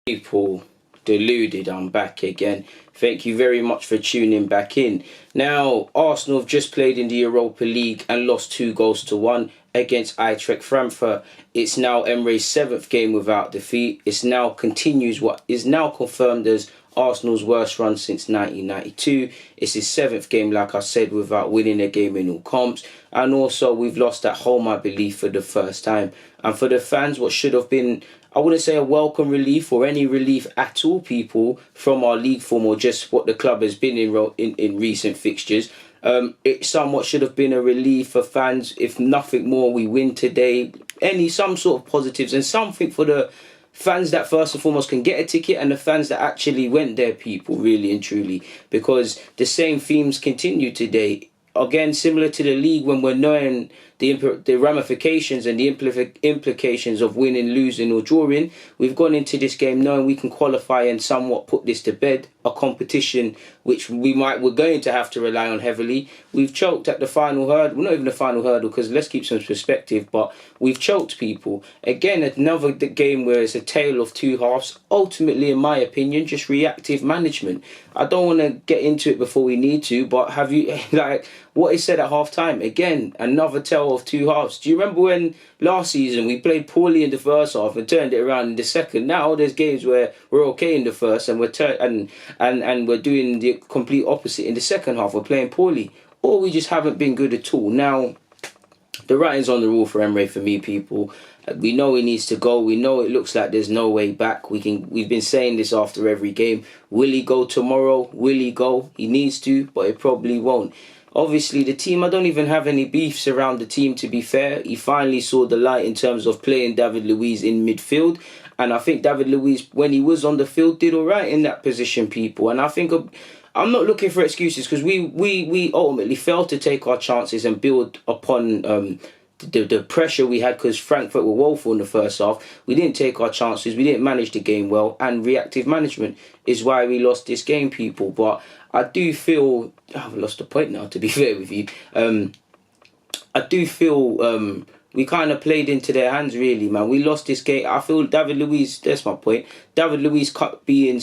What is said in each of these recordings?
People, Deluded, I'm back again. Thank you very much for tuning back in. Now, Arsenal have just played in the Europa League and lost 2-1 against Eintracht Frankfurt. It's now Emery's 7th game without defeat. It's now continues what is now confirmed as Arsenal's worst run since 1992. It's his 7th game, like I said, without winning a game in all comps. And also, we've lost at home, I believe, for the first time. And for the fans, what should have been, I wouldn't say a welcome relief or any relief at all, people, from our league form or just what the club has been in recent fixtures. It somewhat should have been a relief for fans. If nothing more, we win today. Some sort of positives and something for the fans that first and foremost can get a ticket and the fans that actually went there, people, really and truly. Because the same themes continue today. Again, similar to the league, when we're knowing the ramifications and the implications of winning, losing or drawing, we've gone into this game knowing we can qualify and somewhat put this to bed. A competition which we're going to have to rely on heavily. We've choked at the final hurdle. Well, not even the final hurdle, because let's keep some perspective, but we've choked, people. Again, another game where it's a tale of two halves. Ultimately, in my opinion, just reactive management. I don't want to get into it before we need to, but have you, like, what is said at half-time? Again, another tale of two halves. Do you remember when last season we played poorly in the first half and turned it around in the second? Now there's games where we're okay in the first and we're doing the complete opposite in the second half. We're playing poorly, or we just haven't been good at all. Now, the writing's on the wall for Emery for me, people. We know he needs to go. We know it looks like there's no way back. We've been saying this after every game. Will he go tomorrow? Will he go? He needs to, but it probably won't. Obviously, the team, I don't even have any beefs around the team, to be fair. He finally saw the light in terms of playing David Luiz in midfield. And I think David Luiz, when he was on the field, did all right in that position, people. And I think I'm not looking for excuses, because we ultimately failed to take our chances and build upon the pressure we had, because Frankfurt were woeful in the first half. We didn't take our chances. We didn't manage the game well. And reactive management is why we lost this game, people. But I do feel... I've lost the point now, to be fair with you. I do feel we kind of played into their hands, really, man. We lost this game. I feel David Luiz, that's my point. David Luiz being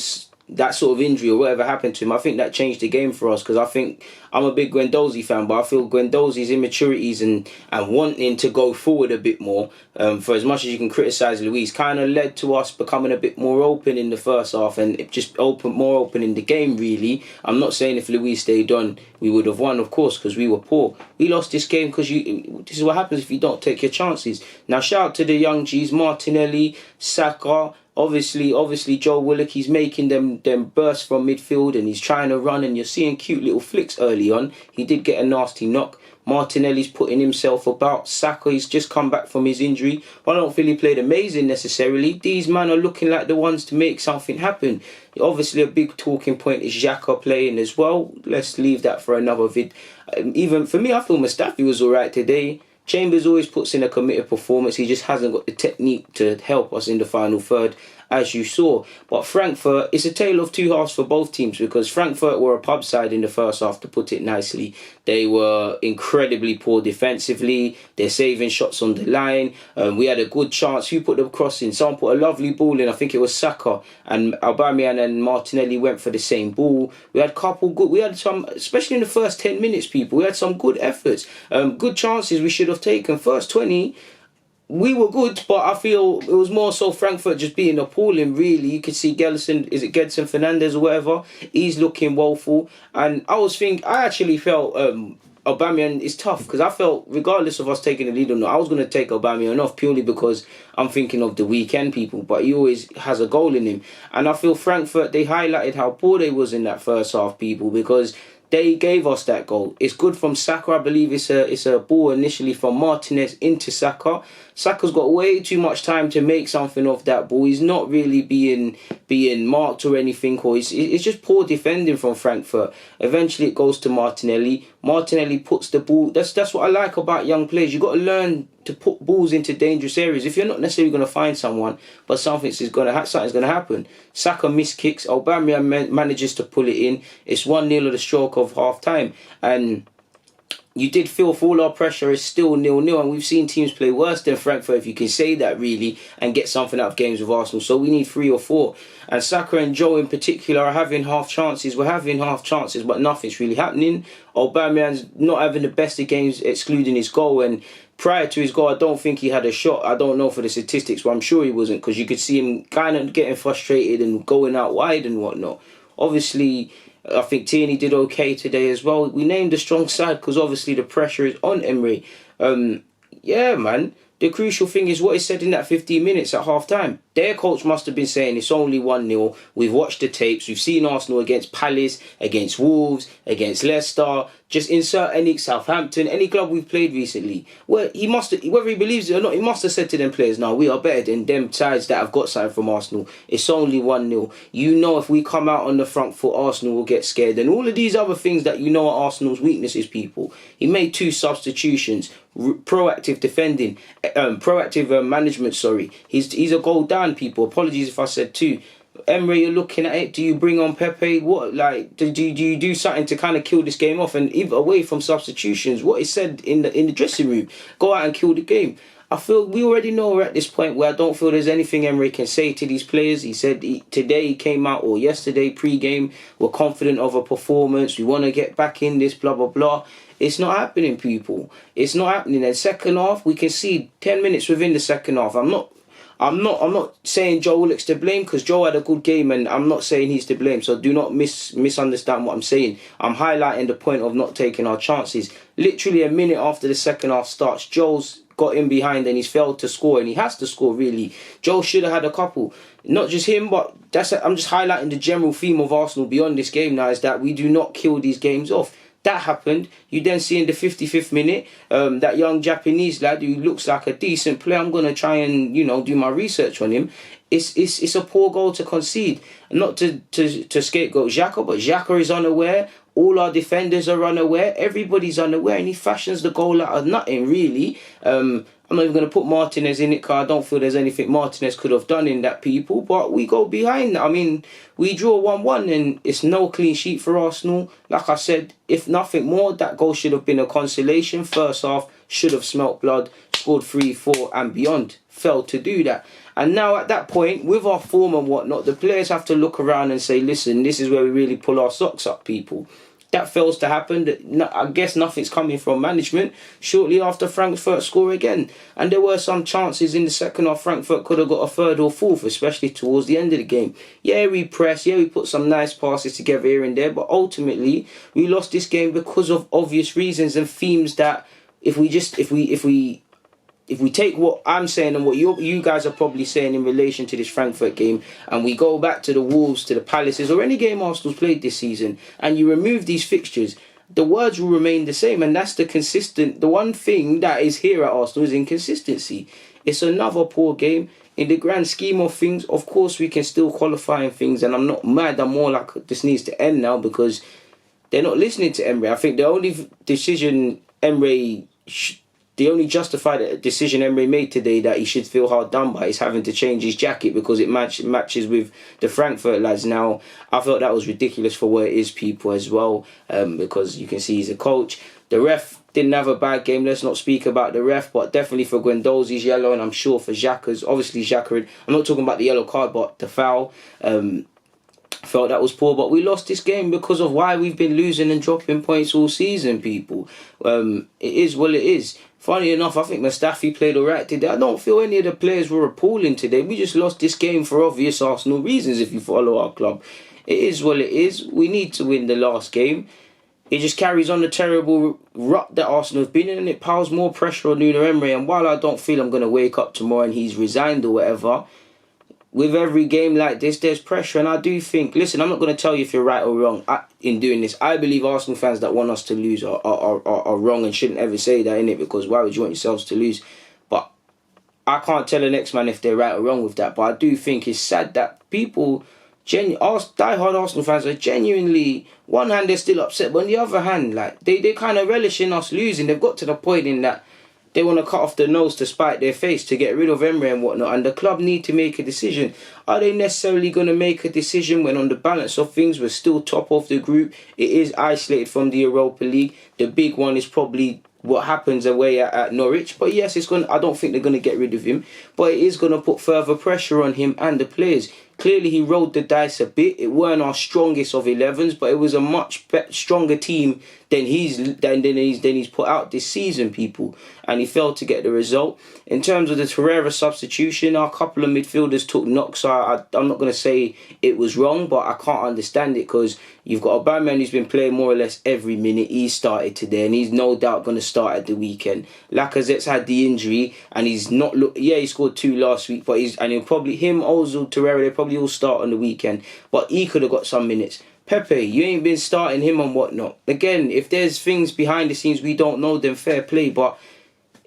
that sort of injury or whatever happened to him, I think that changed the game for us, because I think I'm a big Guendouzi fan, but I feel Guendouzi's immaturities and wanting to go forward a bit more, for as much as you can criticise Luiz, kind of led to us becoming a bit more open in the first half, and it just more open in the game, really. I'm not saying if Luiz stayed on, we would have won, of course, because we were poor. We lost this game because this is what happens if you don't take your chances. Now, shout out to the young G's, Martinelli, Saka. Obviously, Joe Willock, he's making them bursts from midfield and he's trying to run, and you're seeing cute little flicks early on. He did get a nasty knock. Martinelli's putting himself about. Saka, he's just come back from his injury. I don't feel he played amazing necessarily. These men are looking like the ones to make something happen. Obviously, a big talking point is Xhaka playing as well. Let's leave that for another vid. Even for me, I feel Mustafi was all right today. Chambers always puts in a committed performance. He just hasn't got the technique to help us in the final third, as you saw. But Frankfurt, it's a tale of two halves for both teams, because Frankfurt were a pub side in the first half, to put it nicely. They were incredibly poor defensively. They're saving shots on the line. We had a good chance. Who put the cross in? Someone put a lovely ball in. I think it was Saka. And Aubameyang and Martinelli went for the same ball. We had some, especially in the first 10 minutes, people. We had some good efforts. Good chances we should have taken. First 20... we were good, but I feel it was more so Frankfurt just being appalling, really. You could see Gedson Fernandez or whatever? He's looking woeful. And I actually felt Aubameyang is tough, because I felt, regardless of us taking the lead or not, I was going to take Aubameyang off purely because I'm thinking of the weekend, people, but he always has a goal in him. And I feel Frankfurt, they highlighted how poor they was in that first half, people, because they gave us that goal. It's good from Saka. I believe it's a ball initially from Martinez into Saka. Saka's got way too much time to make something of that ball. He's not really being marked or anything. Or it's just poor defending from Frankfurt. Eventually it goes to Martinelli. Martinelli puts the ball. That's what I like about young players. You've got to learn to put balls into dangerous areas. If you're not necessarily going to find someone, but something's going to happen. Saka miss kicks. Aubameyang manages to pull it in. It's 1-0 at the stroke of half time. And you did feel for all our pressure is still 0-0, and we've seen teams play worse than Frankfurt, if you can say that really, and get something out of games with Arsenal. So we need 3 or 4. And Saka and Joe in particular are having half chances. We're having half chances, but nothing's really happening. Aubameyang's not having the best of games, excluding his goal. And prior to his goal, I don't think he had a shot. I don't know for the statistics, but I'm sure he wasn't, because you could see him kind of getting frustrated and going out wide and whatnot. Obviously, I think Tierney did okay today as well. We named a strong side because obviously the pressure is on Emery. Yeah, man. The crucial thing is what is said in that 15 minutes at half-time. Their coach must have been saying it's only 1-0. We've watched the tapes. We've seen Arsenal against Palace, against Wolves, against Leicester. Just insert any Southampton, any club we've played recently. Well, he must have, whether he believes it or not, he must have said to them players, "No, we are better than them sides that have got something from Arsenal. It's only 1-0. You know, if we come out on the front foot, Arsenal will get scared." And all of these other things that you know are Arsenal's weaknesses, people. He made 2 substitutions. Proactive defending, proactive management. Sorry, he's a goal down. People, apologies if I said 2. Emery, you're looking at it. Do you bring on Pepe? What, like, do you do something to kind of kill this game off? And even away from substitutions, what is said in the dressing room, go out and kill the game. I feel we already know we're at this point where I don't feel there's anything Emery can say to these players. He said today he came out, or yesterday pre-game, we're confident of a performance. We want to get back in this, blah, blah, blah. It's not happening, people. It's not happening. And second half, we can see 10 minutes within the second half. I'm not saying Joe Willock's to blame, because Joe had a good game, and I'm not saying he's to blame. So do not misunderstand what I'm saying. I'm highlighting the point of not taking our chances. Literally a minute after the second half starts, Joe's got in behind and he's failed to score, and he has to score really. Joe should have had a couple. Not just him, but I'm just highlighting the general theme of Arsenal beyond this game now, is that we do not kill these games off. That happened. You then see in the 55th minute, that young Japanese lad who looks like a decent player. I'm going to try and, do my research on him. It's a poor goal to concede. Not to scapegoat Xhaka, but Xhaka is unaware. All our defenders are unaware. Everybody's unaware, and he fashions the goal out of nothing, really. I'm not even going to put Martinez in it, because I don't feel there's anything Martinez could have done in that, people. But we go behind. I mean, we draw 1-1, and it's no clean sheet for Arsenal. Like I said, if nothing more, that goal should have been a consolation. First half, should have smelt blood, scored 3, 4 and beyond. Failed to do that. And now at that point, with our form and whatnot, the players have to look around and say, listen, this is where we really pull our socks up, people. That fails to happen. I guess nothing's coming from management. Shortly after, Frankfurt score again. And there were some chances in the second half. Frankfurt could have got a 3rd or 4th, especially towards the end of the game. Yeah, we pressed. Yeah, we put some nice passes together here and there. But ultimately, we lost this game because of obvious reasons and themes that if we take what I'm saying and what you guys are probably saying in relation to this Frankfurt game, and we go back to the Wolves, to the Palaces, or any game Arsenal's played this season, and you remove these fixtures, the words will remain the same. And that's the one thing that is here at Arsenal is inconsistency. It's another poor game. In the grand scheme of things, of course, we can still qualify in things, and I'm not mad. I'm more like this needs to end now, because they're not listening to Emery. I think the only decision the only justified decision Emery made today that he should feel hard done by is having to change his jacket because it matches with the Frankfurt lads. Now, I felt that was ridiculous for where it is, people, as well, because you can see he's a coach. The ref didn't have a bad game. Let's not speak about the ref, but definitely for Guendouzi's yellow, and I'm sure for Xhaka's. Obviously, Xhaka, I'm not talking about the yellow card, but the foul. Felt that was poor, but we lost this game because of why we've been losing and dropping points all season, people. It is what it is. Funny enough, I think Mustafi played alright today. I don't feel any of the players were appalling today. We just lost this game for obvious Arsenal reasons if you follow our club. It is what it is. We need to win the last game. It just carries on the terrible rut that Arsenal have been in, and it piles more pressure on Unai Emery. And while I don't feel I'm going to wake up tomorrow and he's resigned or whatever, with every game like this, there's pressure. And I do think, listen, I'm not going to tell you if you're right or wrong in doing this. I believe Arsenal fans that want us to lose are wrong and shouldn't ever say that, innit? Because why would you want yourselves to lose? But I can't tell the next man if they're right or wrong with that. But I do think it's sad that people, die-hard Arsenal fans, are genuinely, one hand they're still upset, but on the other hand, like they kind of relish in us losing. They've got to the point in that They want to cut off the nose to spite their face, to get rid of Emery and whatnot. And the club need to make a decision. Are they necessarily going to make a decision when on the balance of things we're still top of the group? It is isolated from the Europa League. The big one is probably what happens away at Norwich. But yes, I don't think they're going to get rid of him. But it is going to put further pressure on him and the players. Clearly, he rolled the dice a bit. It weren't our strongest of 11s, but it was a much stronger team than he's put out this season, people. And he failed to get the result. In terms of the Torreira substitution, our couple of midfielders took knocks. I'm not going to say it was wrong, but I can't understand it because you've got Aubameyang who's been playing more or less every minute. He started today, and he's no doubt going to start at the weekend. Lacazette's had the injury, and he's not he scored 2 last week, but he'll probably Ozil, Torreira, they probably all start on the weekend. But he could have got some minutes. Pepe, you ain't been starting him and whatnot. Again, if there's things behind the scenes we don't know, then fair play. But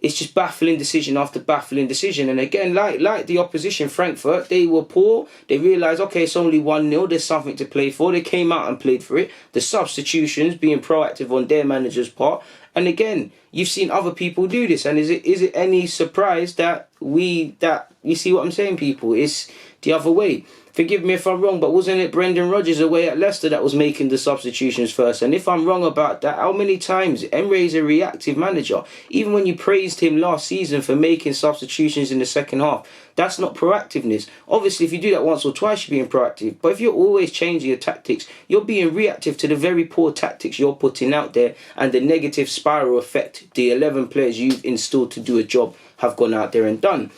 it's just baffling decision after baffling decision. And again, like the opposition, Frankfurt, they were poor. They realised, okay, it's only 1-0. There's something to play for. They came out and played for it. The substitutions, being proactive on their manager's part. And again, you've seen other people do this. And is it any surprise that you see what I'm saying, people? It's the other way. Forgive me if I'm wrong, but wasn't it Brendan Rodgers away at Leicester that was making the substitutions first? And if I'm wrong about that, how many times? Emery is a reactive manager. Even when you praised him last season for making substitutions in the second half, that's not proactiveness. Obviously, if you do that once or twice, you're being proactive. But if you're always changing your tactics, you're being reactive to the very poor tactics you're putting out there and the negative spiral effect the 11 players you've installed to do a job have gone out there and done.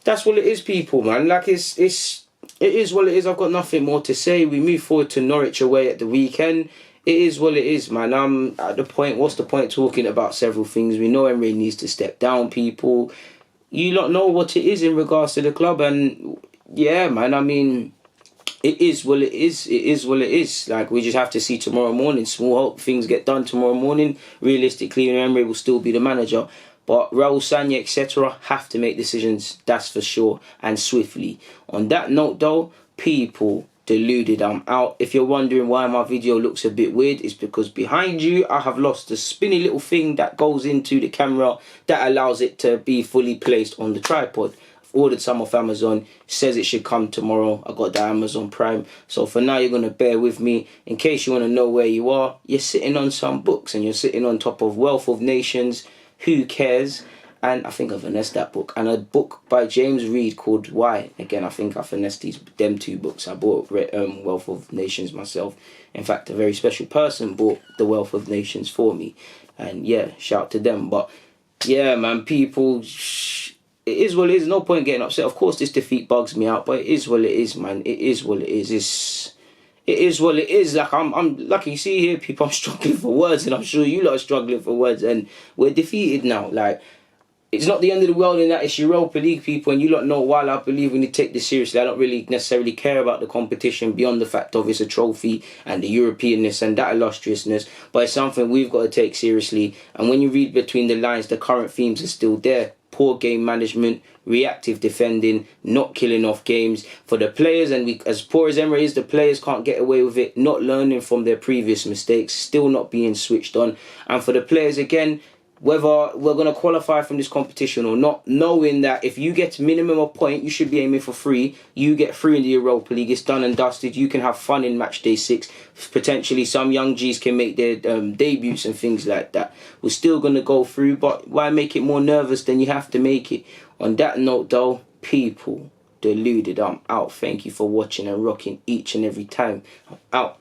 That's what it is, people, man. Like, it is what it is. I've got nothing more to say. We move forward to Norwich away at the weekend. It is what it is, man. I'm at the point, what's the point talking about several things? We know Emery needs to step down, people. You lot know what it is in regards to the club. And yeah, man, I mean, it is what it is. It is what it is. Like, we just have to see tomorrow morning. Small hope things get done tomorrow morning. Realistically, Emery will still be the manager. But Raul Sanya, etc. have to make decisions, that's for sure, and swiftly. On that note, though, people, Deluded, I'm out. If you're wondering why my video looks a bit weird, it's because behind you, I have lost the spinny little thing that goes into the camera that allows it to be fully placed on the tripod. I've ordered some off Amazon. It says it should come tomorrow. I got the Amazon Prime. So for now, you're going to bear with me. In case you want to know where you are, you're sitting on some books and you're sitting on top of Wealth of Nations, Who Cares? And I think I finessed that book. And a book by James Reed called Why. Again, I think I finessed them 2 books. I bought Wealth of Nations myself. In fact, a very special person bought the Wealth of Nations for me. And yeah, shout to them. But yeah, man, people, it is what it is. No point getting upset. Of course, this defeat bugs me out. But it is what it is, man. It is what it is. It is what it is. Like, I'm like you see here, people, I'm struggling for words, and I'm sure you lot are struggling for words, and we're defeated now. Like, it's not the end of the world in that it's Europa League, people, and you lot know while I believe we need to take this seriously, I don't really necessarily care about the competition beyond the fact of it's a trophy and the Europeanness and that illustriousness, but it's something we've got to take seriously. And when you read between the lines, the current themes are still there. Poor game management, reactive defending, not killing off games for the players, and as poor as Emery is, the players can't get away with it, not learning from their previous mistakes, still not being switched on. And for the players, again, whether we're going to qualify from this competition or not, knowing that if you get minimum a point, you should be aiming for 3. You get 3 in the Europa League, it's done and dusted. You can have fun in match day 6. Potentially some young G's can make their debuts and things like that. We're still going to go through, but why make it more nervous than you have to make it? On that note, though, people, Deluded, I'm out. Thank you for watching and rocking each and every time. I'm out.